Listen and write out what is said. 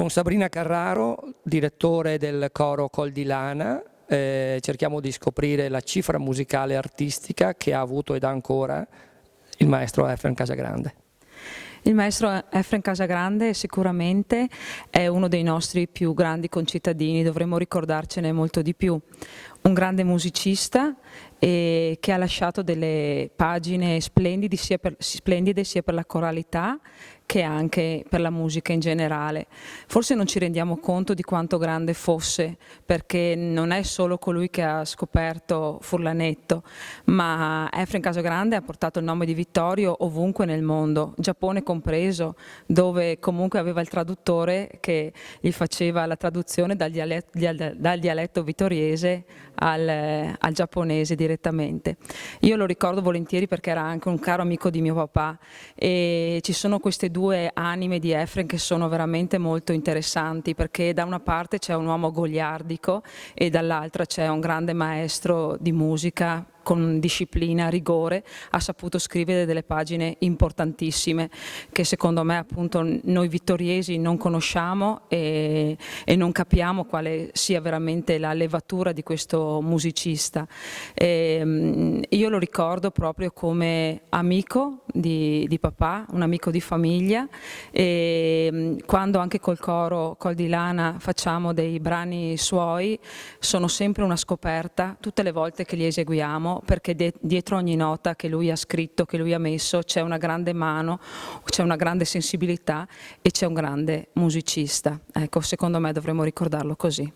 Con Sabrina Carraro, direttore del coro Col di Lana, cerchiamo di scoprire la cifra musicale e artistica che ha avuto ed ha ancora il maestro Efrem Casagrande. Il maestro Efrem Casagrande sicuramente è uno dei nostri più grandi concittadini, dovremmo ricordarcene molto di più. Un grande musicista che ha lasciato delle pagine splendide sia per la coralità che anche per la musica in generale. Forse non ci rendiamo conto di quanto grande fosse, perché non è solo colui che ha scoperto Furlanetto, ma Efrem Casagrande ha portato il nome di Vittorio ovunque nel mondo, Giappone compreso, dove comunque aveva il traduttore che gli faceva la traduzione dal dialetto vittoriese al giapponese direttamente. Io lo ricordo volentieri perché era anche un caro amico di mio papà e ci sono queste due anime di Efrem che sono veramente molto interessanti, perché da una parte c'è un uomo goliardico e dall'altra c'è un grande maestro di musica con disciplina, rigore, ha saputo scrivere delle pagine importantissime che secondo me appunto noi vittoriesi non conosciamo e non capiamo quale sia veramente la levatura di questo musicista. Io lo ricordo proprio come amico di papà, un amico di famiglia, e quando anche col coro Col di Lana facciamo dei brani suoi sono sempre una scoperta tutte le volte che li eseguiamo, perché dietro ogni nota che lui ha scritto, che lui ha messo, c'è una grande mano, c'è una grande sensibilità e c'è un grande musicista. Ecco, secondo me dovremmo ricordarlo così.